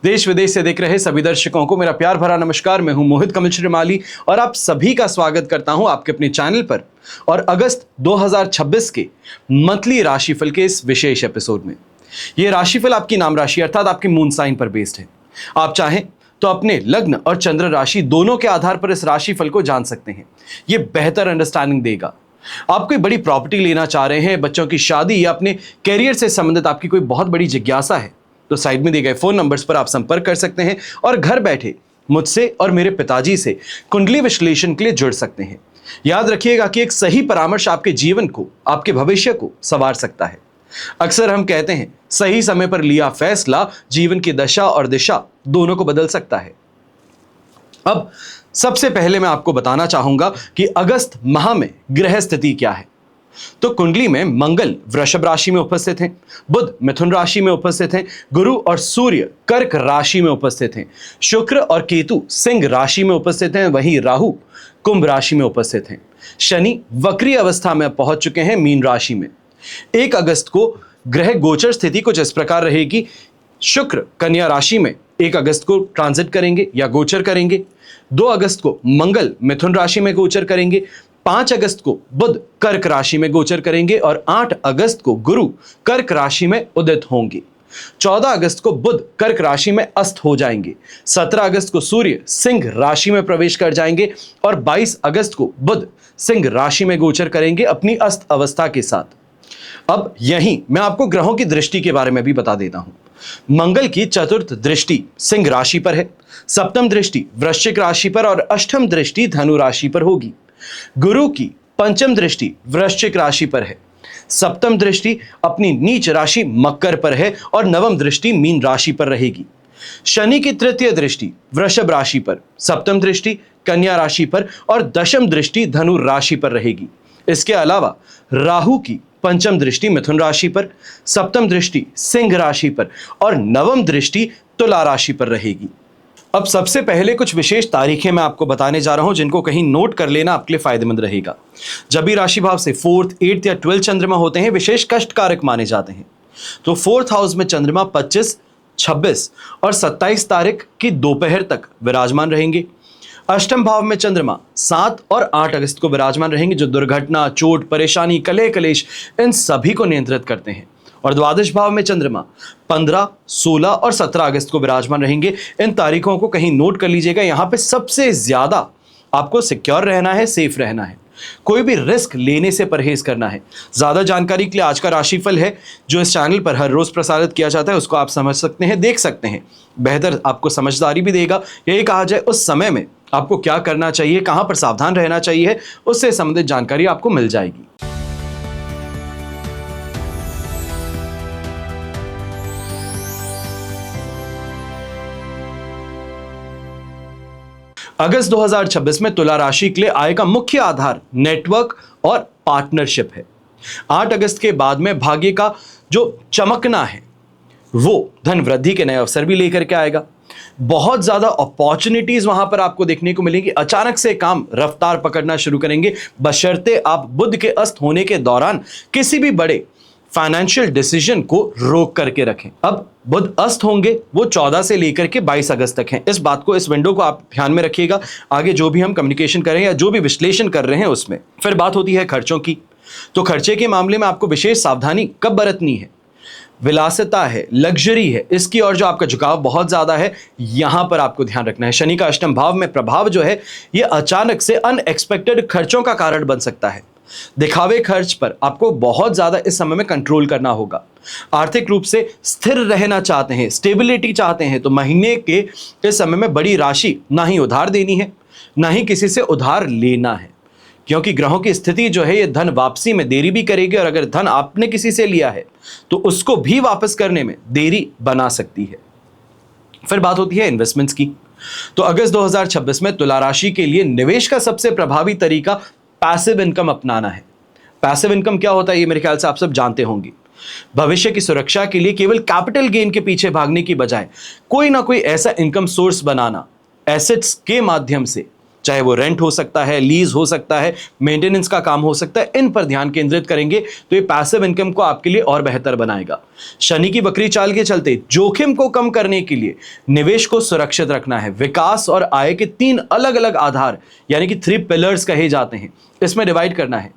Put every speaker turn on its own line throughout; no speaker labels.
देश विदेश से देख रहे सभी दर्शकों को मेरा प्यार भरा नमस्कार। मैं हूं मोहित कमल श्रीमाली और आप सभी का स्वागत करता हूं आपके अपने चैनल पर और अगस्त 2026 के मंथली राशिफल के इस विशेष एपिसोड में। यह राशिफल आपकी नाम राशि अर्थात आपके मून साइन पर बेस्ड है। आप चाहें तो अपने लग्न और चंद्र राशि दोनों के आधार पर इस राशिफल को जान सकते हैं। यह बेहतर अंडरस्टैंडिंग देगा। आप कोई बड़ी प्रॉपर्टी लेना चाह रहे हैं, बच्चों की शादी या अपने कैरियर से संबंधित आपकी कोई बहुत बड़ी जिज्ञासा है, तो साइड में दिए गए फोन नंबर्स पर आप संपर्क कर सकते हैं और घर बैठे मुझसे और मेरे पिताजी से कुंडली विश्लेषण के लिए जुड़ सकते हैं। याद रखिएगा कि एक सही परामर्श आपके जीवन को, आपके भविष्य को संवार सकता है। अक्सर हम कहते हैं सही समय पर लिया फैसला जीवन की दशा और दिशा दोनों को बदल सकता है। अब सबसे पहले मैं आपको बताना चाहूंगा कि अगस्त माह में ग्रह स्थिति क्या है। तो कुंडली में मंगल वृषभ राशि में उपस्थित हैं, बुध मिथुन राशि में उपस्थित हैं, गुरु और सूर्य कर्क राशि में उपस्थित हैं, शुक्र और केतु सिंह राशि में उपस्थित हैं, वहीं राहु कुंभ राशि में उपस्थित हैं। शनि वक्री अवस्था में पहुंच चुके हैं मीन राशि में। 1 अगस्त को ग्रह गोचर स्थिति कुछ इस प्रकार रहेगी। शुक्र कन्या राशि में 1 अगस्त को ट्रांजिट करेंगे या गोचर करेंगे। 2 अगस्त को मंगल मिथुन राशि में गोचर करेंगे। 5 अगस्त को बुध कर्क राशि में गोचर करेंगे और 8 अगस्त को गुरु कर्क राशि में उदित होंगे। 14 अगस्त को बुध कर्क राशि में अस्त हो जाएंगे। 17 अगस्त को सूर्य सिंह राशि में प्रवेश कर जाएंगे और 22 अगस्त को बुध सिंह राशि में गोचर करेंगे अपनी अस्त अवस्था के साथ। अब यहीं मैं आपको ग्रहों की दृष्टि के बारे में भी बता देता हूं। मंगल की चतुर्थ दृष्टि सिंह राशि पर है, सप्तम दृष्टि वृश्चिक राशि पर और अष्टम दृष्टि धनु राशि पर होगी। गुरु की पंचम दृष्टि वृश्चिक राशि पर है, सप्तम दृष्टि अपनी नीच राशि मकर पर है और नवम दृष्टि मीन राशि पर रहेगी। शनि की तृतीय दृष्टि वृषभ राशि पर, सप्तम दृष्टि कन्या राशि पर और दशम दृष्टि धनु राशि पर रहेगी। इसके अलावा राहु की पंचम दृष्टि मिथुन राशि पर, सप्तम दृष्टि सिंह राशि पर और नवम दृष्टि तुला राशि पर रहेगी। अब सबसे पहले कुछ विशेष तारीखें मैं आपको बताने जा रहा हूं जिनको कहीं नोट कर लेना आपके लिए फायदेमंद रहेगा। जब भी राशि भाव से 4th, 8th या 12th चंद्रमा होते हैं विशेष कष्ट कारक माने जाते हैं। तो 4th हाउस में चंद्रमा 25, 26 और 27 तारीख की दोपहर तक विराजमान रहेंगे। अष्टम भाव में चंद्रमा 7 और 8 अगस्त को विराजमान रहेंगे, जो दुर्घटना, चोट, परेशानी, कलह कलेश इन सभी को नियंत्रित करते हैं। और द्वादश भाव में चंद्रमा 15, 16 और 17 अगस्त को विराजमान रहेंगे। इन तारीखों को कहीं नोट कर लीजिएगा। यहां पे सबसे ज्यादा आपको सिक्योर रहना है, सेफ रहना है, कोई भी रिस्क लेने से परहेज करना है। ज्यादा जानकारी के लिए आज का राशिफल है जो इस चैनल पर हर रोज प्रसारित किया जाता है, उसको आप समझ सकते हैं, देख सकते हैं। बेहतर आपको समझदारी भी देगा। यही कहा जाए उस समय में आपको क्या करना चाहिए, कहां पर सावधान रहना चाहिए, उससे संबंधित जानकारी आपको मिल जाएगी। अगस्त 2026 में तुला राशि के लिए आय का मुख्य आधार नेटवर्क और पार्टनरशिप है। 8 अगस्त के बाद में भाग्य का जो चमकना है वो धन वृद्धि के नए अवसर भी लेकर के आएगा। बहुत ज्यादा अपॉर्चुनिटीज वहां पर आपको देखने को मिलेंगी। अचानक से काम रफ्तार पकड़ना शुरू करेंगे, बशर्ते आप बुध के अस्त होने के दौरान किसी भी बड़े फाइनेंशियल डिसीजन को रोक करके रखें। अब बुध अस्त होंगे वो 14 से लेकर के 22 अगस्त तक हैं। इस बात को, इस विंडो को आप ध्यान में रखिएगा। आगे जो भी हम कम्युनिकेशन कर रहे हैं या जो भी विश्लेषण कर रहे हैं उसमें फिर बात होती है खर्चों की। तो खर्चे के मामले में आपको विशेष सावधानी कब बरतनी है। विलासिता है, लग्जरी है, इसकी और जो आपका झुकाव बहुत ज्यादा है, यहां पर आपको ध्यान रखना है। शनि का अष्टम भाव में प्रभाव जो है ये अचानक से अनएक्सपेक्टेड खर्चों का कारण बन सकता है। दिखावे खर्च पर आपको बहुत ज्यादा इस समय में कंट्रोल करना होगा। आर्थिक रूप से स्थिर रहना चाहते हैं, स्टेबिलिटी चाहते हैं, तो महीने के इस समय में बड़ी राशि ना ही उधार देनी है, ना ही किसी से उधार लेना है, क्योंकि ग्रहों की स्थिति जो है ये धन वापसी में देरी भी करेगी और अगर धन आपने किसी से लिया है तो उसको भी वापस करने में देरी बना सकती है। फिर बात होती है इन्वेस्टमेंट्स की। तो अगस्त 2026 में तुला राशि के लिए निवेश का सबसे प्रभावी तरीका पैसिव इनकम अपनाना है। पैसिव इनकम क्या होता है ये मेरे ख्याल से आप सब जानते होंगे। भविष्य की सुरक्षा के लिए केवल कैपिटल गेन के पीछे भागने की बजाय कोई ना कोई ऐसा इनकम सोर्स बनाना, एसेट्स के माध्यम से, चाहे वो रेंट हो सकता है, लीज हो सकता है, मेंटेनेंस का काम हो सकता है, इन पर ध्यान केंद्रित करेंगे तो ये पैसिव इनकम को आपके लिए और बेहतर बनाएगा। शनि की वक्री चाल के चलते जोखिम को कम करने के लिए निवेश को सुरक्षित रखना है। विकास और आय के 3 अलग अलग आधार यानी कि 3 पिलर्स कहे जाते हैं, इसमें डिवाइड करना है।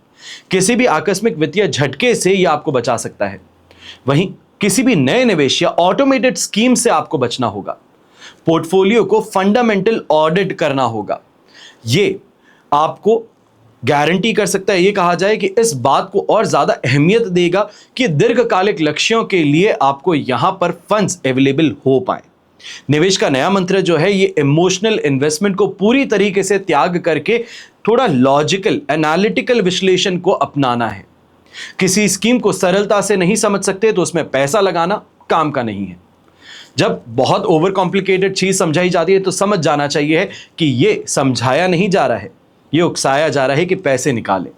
किसी भी आकस्मिक वित्तीय झटके से यह आपको बचा सकता है। वहीं किसी भी नए निवेश या ऑटोमेटेड स्कीम से आपको बचना होगा। पोर्टफोलियो को फंडामेंटल ऑडिट करना होगा। ये आपको गारंटी कर सकता है, ये कहा जाए कि इस बात को और ज्यादा अहमियत देगा कि दीर्घकालिक लक्ष्यों के लिए आपको यहां पर फंड्स अवेलेबल हो पाए। निवेश का नया मंत्र जो है ये इमोशनल इन्वेस्टमेंट को पूरी तरीके से त्याग करके थोड़ा लॉजिकल एनालिटिकल विश्लेषण को अपनाना है। किसी स्कीम को सरलता से नहीं समझ सकते तो उसमें पैसा लगाना काम का नहीं है। जब बहुत ओवर कॉम्प्लिकेटेड चीज समझाई जाती है तो समझ जाना चाहिए कि ये समझाया नहीं जा रहा है, ये उकसाया जा रहा है कि पैसे निकालें।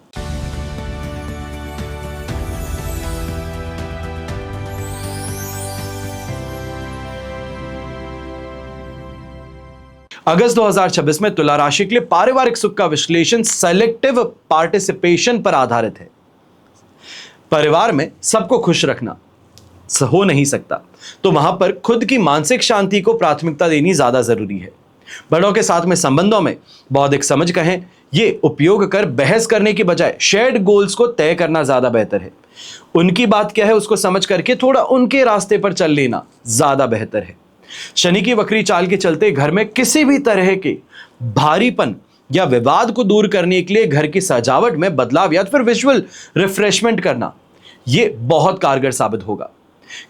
अगस्त 2026 में तुला राशि के लिए पारिवारिक सुख का विश्लेषण सेलेक्टिव पार्टिसिपेशन पर आधारित है। परिवार में सबको खुश रखना हो नहीं सकता, तो वहां पर खुद की मानसिक शांति को प्राथमिकता देनी ज्यादा जरूरी है। बड़ों के साथ में संबंधों में बौद्धिक समझ कहें, ये उपयोग कर बहस करने की बजाय शेयर्ड गोल्स को तय करना ज्यादा बेहतर है। उनकी बात क्या है उसको समझ करके थोड़ा उनके रास्ते पर चल लेना ज्यादा बेहतर है। शनि की वक्री चाल के चलते घर में किसी भी तरह के भारीपन या विवाद को दूर करने के लिए घर की सजावट में बदलाव या फिर विजुअल रिफ्रेशमेंट करना ये बहुत कारगर साबित होगा।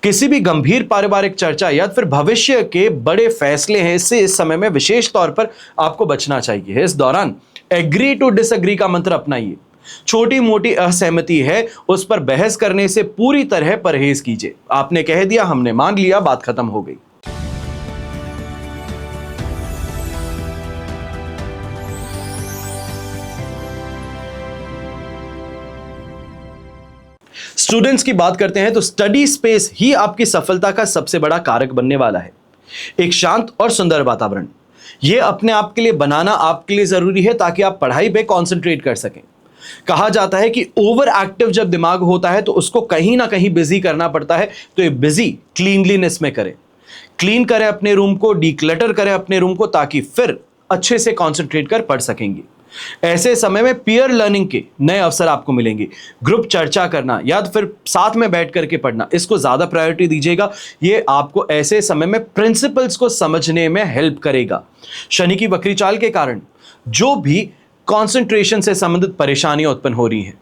किसी भी गंभीर पारिवारिक चर्चा या फिर भविष्य के बड़े फैसले हैं, इससे इस समय में विशेष तौर पर आपको बचना चाहिए। इस दौरान एग्री टू डिसएग्री का मंत्र अपनाइए। छोटी मोटी असहमति है उस पर बहस करने से पूरी तरह परहेज कीजिए। आपने कह दिया, हमने मान लिया, बात खत्म हो गई। स्टूडेंट्स की बात करते हैं तो स्टडी स्पेस ही आपकी सफलता का सबसे बड़ा कारक बनने वाला है। एक शांत और सुंदर वातावरण यह अपने आप के लिए बनाना आपके लिए जरूरी है ताकि आप पढ़ाई पे कंसंट्रेट कर सकें। कहा जाता है कि ओवर एक्टिव जब दिमाग होता है तो उसको कहीं ना कहीं बिजी करना पड़ता है, तो ये बिजी क्लीनलीनेस में करें। क्लीन करें अपने रूम को, डीक्लटर करें अपने रूम को, ताकि फिर अच्छे से कंसंट्रेट कर पढ़ सकेंगे। ऐसे समय में पीयर लर्निंग के नए अवसर आपको मिलेंगे। ग्रुप चर्चा करना या फिर साथ में बैठ करके पढ़ना, इसको ज्यादा प्रायोरिटी दीजिएगा। ये आपको ऐसे समय में प्रिंसिपल्स को समझने में हेल्प करेगा। शनि की वक्री चाल के कारण जो भी कंसंट्रेशन से संबंधित परेशानियां उत्पन्न हो रही हैं,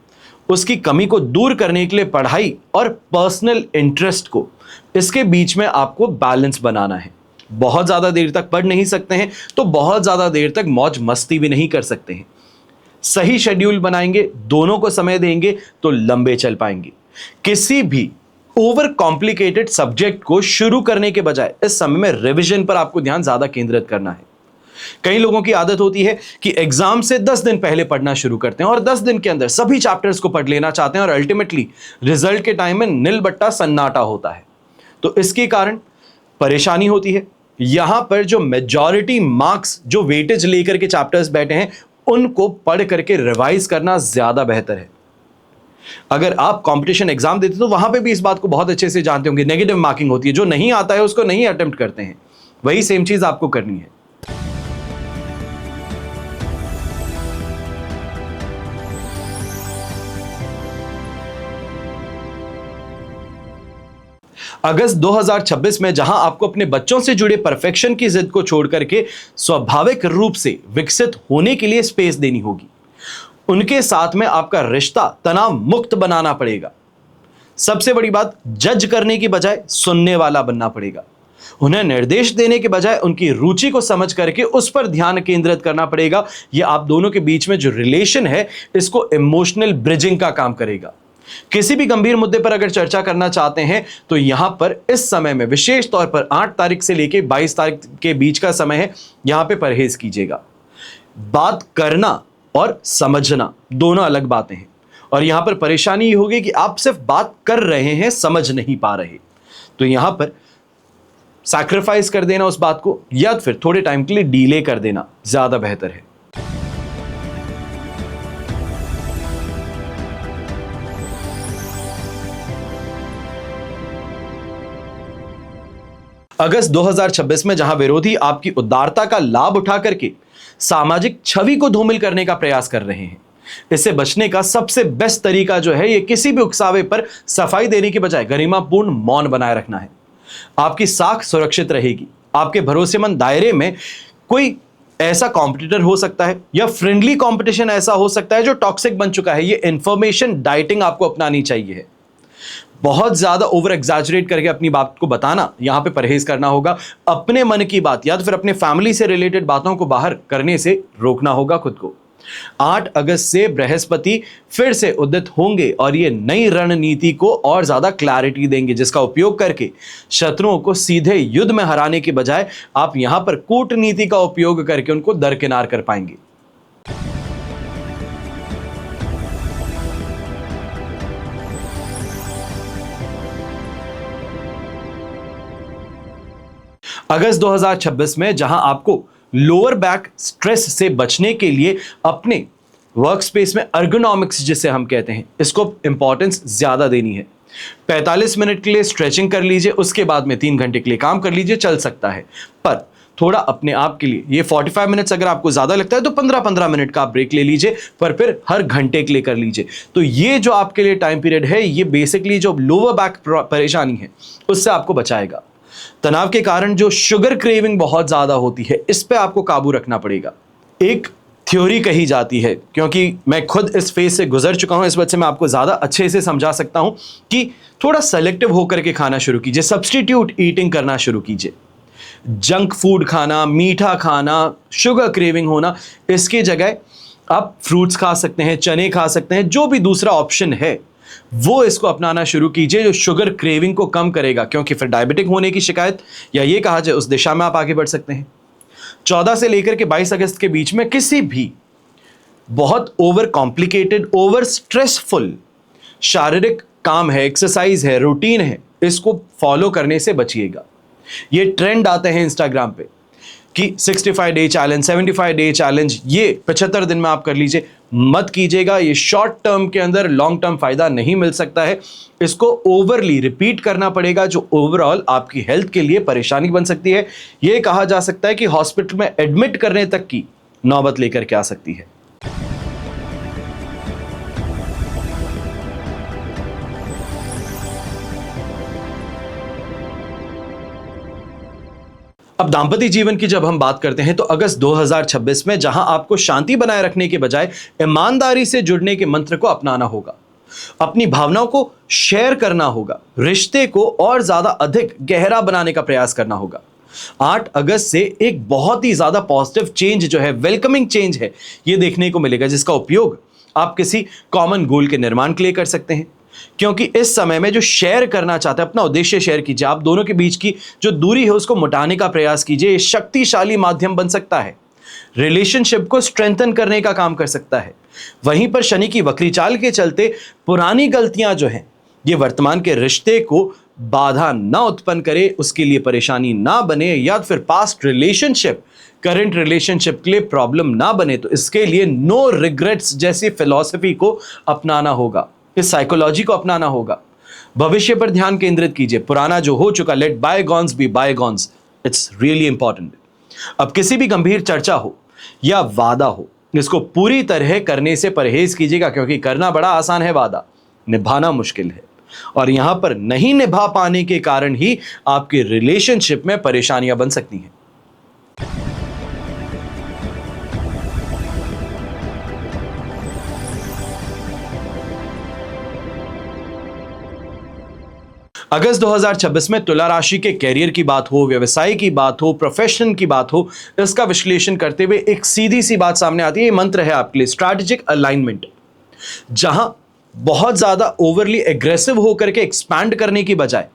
उसकी कमी को दूर करने के लिए पढ़ाई और पर्सनल इंटरेस्ट को, इसके बीच में आपको बैलेंस बनाना है। बहुत ज़्यादा देर तक पढ़ नहीं सकते हैं तो बहुत ज़्यादा देर तक मौज मस्ती भी नहीं कर सकते हैं। सही शेड्यूल बनाएंगे, दोनों को समय देंगे तो लंबे चल पाएंगे। किसी भी ओवर कॉम्प्लिकेटेड सब्जेक्ट को शुरू करने के बजाय इस समय में रिवीजन पर आपको ध्यान ज़्यादा केंद्रित करना है। कई लोगों की आदत होती है कि एग्जाम से 10 दिन पहले पढ़ना शुरू करते हैं और 10 दिन के अंदर सभी चैप्टर्स को पढ़ लेना चाहते हैं और अल्टीमेटली रिजल्ट के टाइम में नील बट्टा सन्नाटा होता है। तो इसके कारण परेशानी होती है। यहां पर जो मेजॉरिटी मार्क्स, जो वेटेज लेकर के चैप्टर्स बैठे हैं, उनको पढ़ करके रिवाइज करना ज्यादा बेहतर है। अगर आप कंपटीशन एग्जाम देते तो वहां पे भी इस बात को बहुत अच्छे से जानते होंगे, नेगेटिव मार्किंग होती है। जो नहीं आता है उसको नहीं अटेम्प्ट करते हैं। वही सेम चीज आपको करनी है। अगस्त 2026 में जहां आपको अपने बच्चों से जुड़े परफेक्शन की जिद को छोड़ करके स्वाभाविक रूप से विकसित होने के लिए स्पेस देनी होगी। उनके साथ में आपका रिश्ता तनाव मुक्त बनाना पड़ेगा। सबसे बड़ी बात, जज करने की बजाय सुनने वाला बनना पड़ेगा। उन्हें निर्देश देने के बजाय उनकी रुचि को समझ करके उस पर ध्यान केंद्रित करना पड़ेगा। यह आप दोनों के बीच में जो रिलेशन है, इसको इमोशनल ब्रिजिंग का काम करेगा। किसी भी गंभीर मुद्दे पर अगर चर्चा करना चाहते हैं तो यहां पर इस समय में विशेष तौर पर 8 तारीख से लेकर 22 तारीख के बीच का समय है, यहां पे परहेज कीजिएगा। बात करना और समझना दोनों अलग बातें हैं और यहां पर परेशानी ये होगी कि आप सिर्फ बात कर रहे हैं, समझ नहीं पा रहे। तो यहां पर सैक्रिफाइस कर देना उस बात को या फिर थोड़े टाइम के लिए डीले कर देना ज्यादा बेहतर है। अगस्त 2026 में जहां विरोधी आपकी उदारता का लाभ उठा करके सामाजिक छवि को धूमिल करने का प्रयास कर रहे हैं, इससे बचने का सबसे बेस्ट तरीका जो है, ये किसी भी उकसावे पर सफाई देने के बजाय गरिमापूर्ण मौन बनाए रखना है। आपकी साख सुरक्षित रहेगी। आपके भरोसेमंद दायरे में कोई ऐसा कॉम्पिटिटर हो सकता है या फ्रेंडली कंपटीशन ऐसा हो सकता है जो टॉक्सिक बन चुका है। ये इंफॉर्मेशन डाइटिंग आपको अपनानी चाहिए। बहुत ज्यादा ओवर एग्जैजरेट करके अपनी बात को बताना, यहां पे परहेज करना होगा। अपने मन की बात या तो फिर अपने फैमिली से रिलेटेड बातों को बाहर करने से रोकना होगा खुद को। 8 अगस्त से बृहस्पति फिर से उदित होंगे और ये नई रणनीति को और ज्यादा क्लैरिटी देंगे, जिसका उपयोग करके शत्रुओं को सीधे युद्ध में हराने के बजाय आप यहां पर कूटनीति का उपयोग करके उनको दरकिनार कर पाएंगे। अगस्त 2026 में जहां आपको लोअर बैक स्ट्रेस से बचने के लिए अपने वर्क स्पेस में अर्गोनॉमिक्स जिसे हम कहते हैं, इसको इंपॉर्टेंस ज्यादा देनी है। 45 मिनट के लिए स्ट्रेचिंग कर लीजिए, उसके बाद में 3 घंटे के लिए काम कर लीजिए, चल सकता है। पर थोड़ा अपने आप के लिए, ये 45 मिनट्स अगर आपको ज्यादा लगता है तो 15-15 मिनट का आप ब्रेक ले लीजिए, पर फिर हर घंटे के लिए कर लीजिए। तो ये जो आपके लिए टाइम पीरियड है, ये बेसिकली जो लोअर बैक परेशानी है उससे आपको बचाएगा। तनाव के कारण जो शुगर क्रेविंग बहुत ज्यादा होती है, इस पे आपको काबू रखना पड़ेगा। एक थ्योरी कही जाती है, क्योंकि मैं खुद इस फेज से गुजर चुका हूं, इस वजह से मैं आपको ज्यादा अच्छे से समझा सकता हूं कि थोड़ा सेलेक्टिव होकर के खाना शुरू कीजिए, सब्स्टिट्यूट ईटिंग करना शुरू कीजिए। जंक फूड खाना, मीठा खाना, शुगर क्रेविंग होना, इसकी जगह आप फ्रूट्स खा सकते हैं, चने खा सकते हैं, जो भी दूसरा ऑप्शन है वो इसको अपनाना शुरू कीजिए, जो शुगर क्रेविंग को कम करेगा। क्योंकि फिर डायबिटिक होने की शिकायत या ये कहा जाए उस दिशा में आप आगे बढ़ सकते हैं। 14 से लेकर के 22 अगस्त के बीच में किसी भी बहुत ओवर कॉम्प्लिकेटेड, ओवर स्ट्रेसफुल शारीरिक काम है, एक्सरसाइज है, रूटीन है, इसको फॉलो करने से बचिएगा। ये ट्रेंड आते हैं इंस्टाग्राम पे कि 65 डे चैलेंज, 75 डे चैलेंज, ये 75 दिन में आप कर लीजिए। मत कीजिएगा, ये शॉर्ट टर्म के अंदर लॉन्ग टर्म फायदा नहीं मिल सकता है। इसको ओवरली रिपीट करना पड़ेगा, जो ओवरऑल आपकी हेल्थ के लिए परेशानी बन सकती है। ये कहा जा सकता है कि हॉस्पिटल में एडमिट करने तक की नौबत लेकर के आ सकती है। अब दाम्पत्य जीवन की जब हम बात करते हैं तो अगस्त 2026 में जहां आपको शांति बनाए रखने के बजाय ईमानदारी से जुड़ने के मंत्र को अपनाना होगा, अपनी भावनाओं को शेयर करना होगा, रिश्ते को और ज्यादा अधिक गहरा बनाने का प्रयास करना होगा। 8 अगस्त से एक बहुत ही ज्यादा पॉजिटिव चेंज जो है, वेलकमिंग चेंज है, ये देखने को मिलेगा, जिसका उपयोग आप किसी कॉमन गोल के निर्माण के लिए कर सकते हैं। क्योंकि इस समय में जो शेयर करना चाहते हैं, अपना उद्देश्य शेयर कीजिए। आप दोनों के बीच की जो दूरी है उसको मिटाने का प्रयास कीजिए। ये शक्तिशाली माध्यम बन सकता है, रिलेशनशिप को स्ट्रेंथन करने का काम कर सकता है। वहीं पर शनि की वक्री चाल के चलते पुरानी गलतियां जो हैं, ये वर्तमान के रिश्ते को बाधा ना उत्पन्न करे, उसके लिए परेशानी ना बने, या फिर पास्ट रिलेशनशिप करंट रिलेशनशिप के लिए प्रॉब्लम ना बने, तो इसके लिए नो रिग्रेट्स जैसी फिलॉसफी को अपनाना होगा, इस साइकोलॉजी को अपनाना होगा। भविष्य पर ध्यान केंद्रित कीजिए। पुराना जो हो चुका, let bygones be bygones, it's really important. अब किसी भी गंभीर चर्चा हो या वादा हो, इसको पूरी तरह करने से परहेज कीजिएगा, क्योंकि करना बड़ा आसान है, वादा निभाना मुश्किल है। और यहां पर नहीं निभा पाने के कारण ही आपके रिलेशनशिप में परेशानियां बन सकती हैं। अगस्त 2026 में तुला राशि के कैरियर की बात हो, व्यवसाय की बात हो, प्रोफेशन की बात हो, इसका विश्लेषण करते हुए एक सीधी सी बात सामने आती है। ये मंत्र है आपके लिए स्ट्रैटेजिक अलाइनमेंट। जहां बहुत ज्यादा ओवरली एग्रेसिव होकर के एक्सपैंड करने की बजाय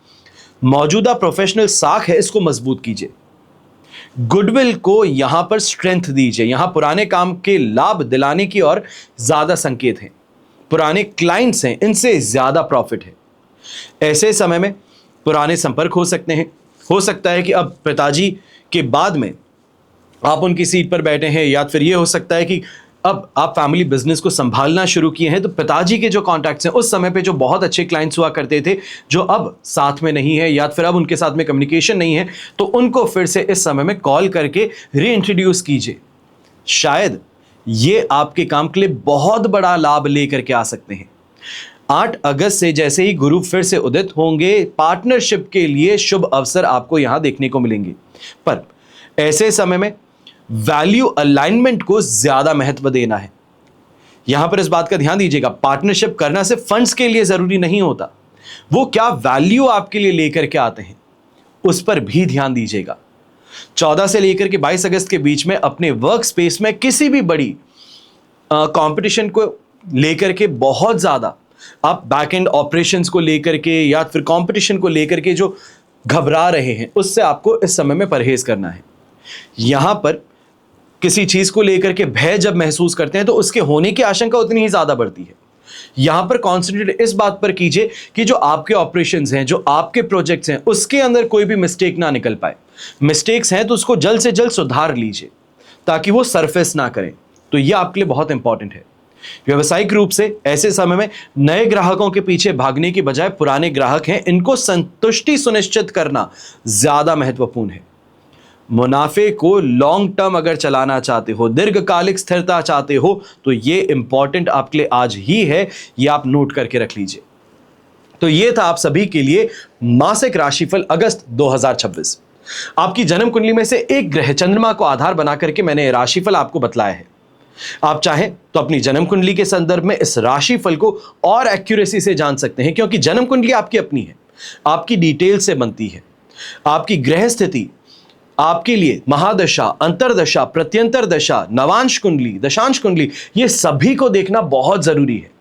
मौजूदा प्रोफेशनल साख है, इसको मजबूत कीजिए। गुडविल को यहां पर स्ट्रेंथ दीजिए। यहां पुराने काम के लाभ दिलाने की और ज्यादा संकेत हैं। पुराने क्लाइंट्स हैं, इनसे ज्यादा प्रॉफिट है। ऐसे समय में पुराने संपर्क हो सकते हैं। हो सकता है कि अब पिताजी के बाद में आप उनकी सीट पर बैठे हैं, या फिर ये हो सकता है कि अब आप फैमिली बिजनेस को संभालना शुरू किए हैं, तो पिताजी के जो कॉन्टैक्ट्स हैं उस समय पे जो बहुत अच्छे क्लाइंट्स हुआ करते थे, जो अब साथ में नहीं है या फिर अब उनके साथ में कम्युनिकेशन नहीं है, तो उनको फिर से इस समय में कॉल करके रीइंट्रोड्यूस कीजिए। शायद ये आपके काम के लिए बहुत बड़ा लाभ लेकर के आ सकते हैं। 8 अगस्त से जैसे ही गुरु फिर से उदित होंगे, पार्टनरशिप के लिए शुभ अवसर आपको यहां देखने को मिलेंगे। पर ऐसे समय में वैल्यू अलाइनमेंट को ज्यादा महत्व देना है। यहां पर इस बात का ध्यान दीजिएगा, पार्टनरशिप करना सिर्फ फंड्स के लिए जरूरी नहीं होता, वो क्या वैल्यू आपके लिए लेकर के आते हैं उस पर भी ध्यान दीजिएगा। 14 से लेकर के 22 अगस्त के बीच में अपने वर्क स्पेस में किसी भी बड़ी कंपटीशन को लेकर के बहुत ज्यादा आप बैक एंड ऑपरेशंस को लेकर के या फिर कंपटीशन को लेकर के जो घबरा रहे हैं, उससे आपको इस समय में परहेज करना है। यहां पर किसी चीज को लेकर के भय जब महसूस करते हैं तो उसके होने की आशंका उतनी ही ज्यादा बढ़ती है। यहां पर कॉन्सेंट्रेट इस बात पर कीजिए कि जो आपके ऑपरेशंस हैं, जो आपके प्रोजेक्ट्स हैं, उसके अंदर कोई भी मिस्टेक ना निकल पाए। मिस्टेक्स हैं तो उसको जल्द से जल्द सुधार लीजिए ताकि वो सरफेस ना करें। तो ये आपके लिए बहुत इंपॉर्टेंट है। व्यवसायिक रूप से ऐसे समय में नए ग्राहकों के पीछे भागने की बजाय पुराने ग्राहक हैं, इनको संतुष्टि सुनिश्चित करना ज्यादा महत्वपूर्ण है। मुनाफे को लॉन्ग टर्म अगर चलाना चाहते हो, दीर्घकालिक स्थिरता चाहते हो, तो ये इंपॉर्टेंट आपके लिए आज ही है, ये आप नोट करके रख लीजिए। तो ये था आप सभी के लिए मासिक राशिफल अगस्त 2026। आपकी जन्म कुंडली में से एक ग्रह चंद्रमा को आधार बना करके मैंने राशिफल आपको बतलाया है। आप चाहें तो अपनी जन्म कुंडली के संदर्भ में इस राशिफल को और एक्यूरेसी से जान सकते हैं, क्योंकि जन्म कुंडली आपकी अपनी है, आपकी डिटेल से बनती है। आपकी ग्रह स्थिति आपके लिए महादशा, अंतरदशा, प्रत्यंतर दशा, नवांश कुंडली, दशांश कुंडली, ये सभी को देखना बहुत जरूरी है।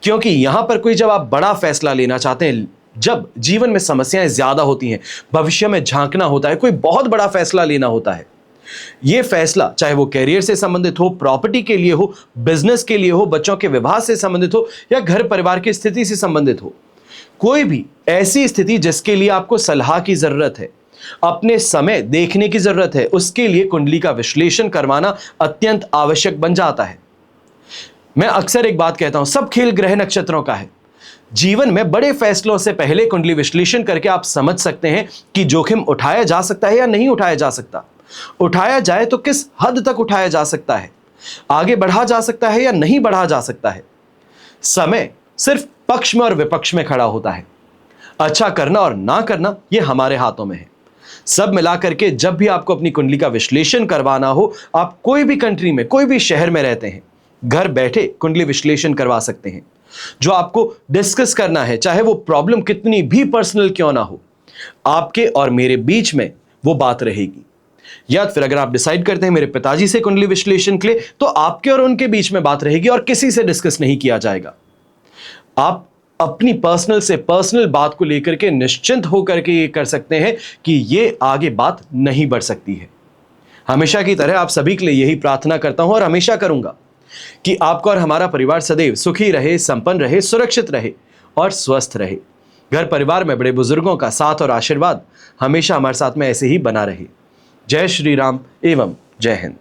क्योंकि यहां पर कोई जब आप बड़ा फैसला लेना चाहते हैं, जब जीवन में समस्याएं ज्यादा होती हैं, भविष्य में झांकना होता है, कोई बहुत बड़ा फैसला लेना होता है, ये फैसला चाहे वो कैरियर से संबंधित हो, प्रॉपर्टी के लिए हो, बिजनेस के लिए हो, बच्चों के विवाह से संबंधित हो या घर परिवार की स्थिति से संबंधित हो, कोई भी ऐसी स्थिति जिसके लिए आपको सलाह की जरूरत है, अपने समय देखने की जरूरत है, उसके लिए कुंडली का विश्लेषण करवाना अत्यंत आवश्यक बन जाता है। मैं अक्सर एक बात कहता हूं, सब खेल ग्रह नक्षत्रों का है। जीवन में बड़े फैसलों से पहले कुंडली विश्लेषण करके आप समझ सकते हैं कि जोखिम उठाया जा सकता है या नहीं उठाया जा सकता, उठाया जाए तो किस हद तक उठाया जा सकता है, आगे बढ़ा जा सकता है या नहीं बढ़ा जा सकता है। समय सिर्फ पक्ष में और विपक्ष में खड़ा होता है। अच्छा करना और ना करना यह हमारे हाथों में है। सब मिलाकर के जब भी आपको अपनी कुंडली का विश्लेषण करवाना हो, आप कोई भी कंट्री में, कोई भी शहर में रहते हैं, घर बैठे कुंडली विश्लेषण करवा सकते हैं। जो आपको डिस्कस करना है, चाहे वो प्रॉब्लम कितनी भी पर्सनल क्यों ना हो, आपके और मेरे बीच में वो बात रहेगी। या फिर अगर आप डिसाइड करते हैं मेरे पिताजी से कुंडली विश्लेषण के लिए, तो आपके और उनके बीच में बात रहेगी और किसी से डिस्कस नहीं किया जाएगा। आप अपनी पर्सनल से पर्सनल बात को लेकर के निश्चिंत होकर के ये कर सकते हैं कि ये आगे बात नहीं बढ़ सकती है। हमेशा की तरह आप सभी के लिए यही प्रार्थना करता हूं और हमेशा करूंगा कि आपका और हमारा परिवार सदैव सुखी रहे, संपन्न रहे, सुरक्षित रहे और स्वस्थ रहे। घर परिवार में बड़े बुजुर्गों का साथ और आशीर्वाद हमेशा हमारे साथ में ऐसे ही बना रहे। जय श्री राम एवं जय हिंद।